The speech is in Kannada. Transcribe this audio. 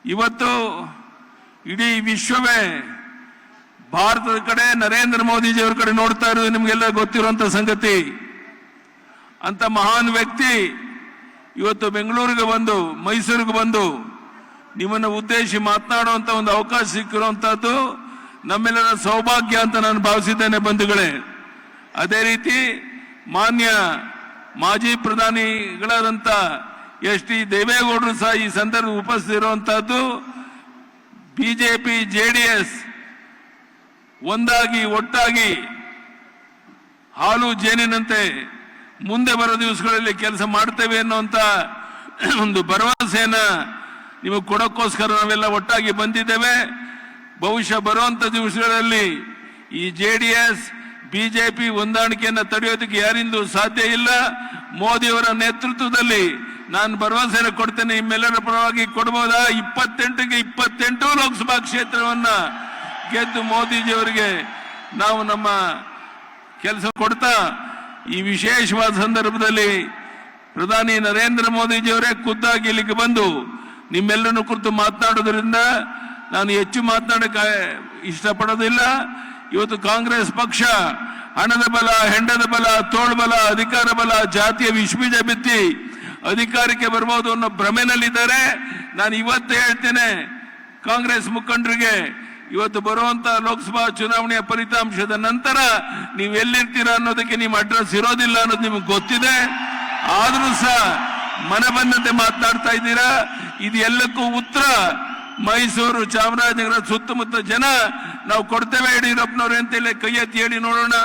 ಇವತ್ತು ಇಡೀ ವಿಶ್ವವೇ ಭಾರತದ ಕಡೆ ನರೇಂದ್ರ ಮೋದಿಜಿಯವರ ಕಡೆ ನೋಡ್ತಾ ಇರೋದು ನಿಮಗೆಲ್ಲ ಗೊತ್ತಿರುವಂತ ಸಂಗತಿ. ಅಂತ ಮಹಾನ್ ವ್ಯಕ್ತಿ ಇವತ್ತು ಬೆಂಗಳೂರಿಗೆ ಬಂದು ಮೈಸೂರಿಗೆ ಬಂದು ನಿಮ್ಮನ್ನು ಉದ್ದೇಶಿಸಿ ಮಾತನಾಡುವಂತ ಒಂದು ಅವಕಾಶ ಸಿಕ್ಕಿರುವಂತಹದ್ದು ನಮ್ಮೆಲ್ಲರ ಸೌಭಾಗ್ಯ ಅಂತ ನಾನು ಭಾವಿಸಿದ್ದೇನೆ ಬಂಧುಗಳೇ. ಅದೇ ರೀತಿ ಮಾನ್ಯ ಮಾಜಿ ಪ್ರಧಾನಿಗಳಾದಂಥ ಎಚ್.ಡಿ. ದೇವೇಗೌಡರು ಸಹ ಈ ಸಂದರ್ಭ ಉಪಸ್ಥಿತಿರುವಂತಹದ್ದು. ಬಿಜೆಪಿ ಜೆಡಿಎಸ್ ಒಂದಾಗಿ ಒಟ್ಟಾಗಿ ಹಾಲು ಜೇನಿನಂತೆ ಮುಂದೆ ಬರೋ ದಿವಸಗಳಲ್ಲಿ ಕೆಲಸ ಮಾಡ್ತೇವೆ ಅನ್ನುವಂತ ಒಂದು ಭರವಸೆಯನ್ನ ನಿಮಗೆ ಕೊಡೋಕ್ಕೋಸ್ಕರ ನಾವೆಲ್ಲ ಒಟ್ಟಾಗಿ ಬಂದಿದ್ದೇವೆ. ಬಹುಶಃ ಬರುವಂತ ದಿವಸಗಳಲ್ಲಿ ಈ ಜೆಡಿಎಸ್ ಬಿಜೆಪಿ ಹೊಂದಾಣಿಕೆಯನ್ನು ತಡೆಯೋದಕ್ಕೆ ಯಾರಿಂದೂ ಸಾಧ್ಯ ಇಲ್ಲ. ಮೋದಿಯವರ ನೇತೃತ್ವದಲ್ಲಿ ನಾನು ಭರವಸೆಯನ್ನು ಕೊಡ್ತೇನೆ. ನಿಮ್ಮೆಲ್ಲರ ಪರವಾಗಿ ಕೊಡಬಹುದಾ? 28ಕ್ಕೆ 28 ಲೋಕಸಭಾ ಕ್ಷೇತ್ರವನ್ನ ಗೆದ್ದು ಮೋದಿಜಿಯವರಿಗೆ ನಾವು ನಮ್ಮ ಕೆಲಸ ಕೊಡ್ತಾ ಈ ವಿಶೇಷವಾದ ಸಂದರ್ಭದಲ್ಲಿ ಪ್ರಧಾನಿ ನರೇಂದ್ರ ಮೋದಿಜಿಯವರೇ ಖುದ್ದಾಗಿ ಇಲ್ಲಿಗೆ ಬಂದು ನಿಮ್ಮೆಲ್ಲರನ್ನು ಕುರಿತು ಮಾತನಾಡೋದ್ರಿಂದ ನಾನು ಹೆಚ್ಚು ಮಾತನಾಡಕ್ಕೆ ಇಷ್ಟಪಡೋದಿಲ್ಲ. ಇವತ್ತು ಕಾಂಗ್ರೆಸ್ ಪಕ್ಷ ಹಣದ ಬಲ, ಹೆಂಡದ ಬಲ, ತೋಳ್ಬಲ, ಅಧಿಕಾರ ಬಲ, ಜಾತಿಯ ವಿಷಬೀಜ ಬಿತ್ತಿ ಅಧಿಕಾರಕ್ಕೆ ಬರಬಹುದು ಅನ್ನೋ ಭ್ರಮೆನಲ್ಲಿದ್ದಾರೆ. ನಾನು ಇವತ್ತೇ ಹೇಳ್ತೇನೆ ಕಾಂಗ್ರೆಸ್ ಮುಖಂಡರಿಗೆ, ಇವತ್ತು ಬರುವಂತ ಲೋಕಸಭಾ ಚುನಾವಣೆಯ ಫಲಿತಾಂಶದ ನಂತರ ನೀವು ಎಲ್ಲಿರ್ತೀರಾ ಅನ್ನೋದಕ್ಕೆ ನಿಮ್ಮ ಅಡ್ರೆಸ್ ಇರೋದಿಲ್ಲ ಅನ್ನೋದು ನಿಮಗೆ ಗೊತ್ತಿದೆ. ಆದ್ರೂ ಸಹ ಮನೆ ಬಂದಂತೆ ಮಾತನಾಡ್ತಾ ಇದ್ದೀರಾ. ಇದು ಎಲ್ಲಕ್ಕೂ ಉತ್ತರ ಮೈಸೂರು, ಚಾಮರಾಜನಗರ ಸುತ್ತಮುತ್ತ ಜನ ನಾವು ಕೊಡ್ತೇವೆ ಯಡಿಯೂರಪ್ಪನವ್ರೆ ಅಂತೇಳಿ ಕೈ ಎತ್ತಿ ಹೇಳಿ ನೋಡೋಣ.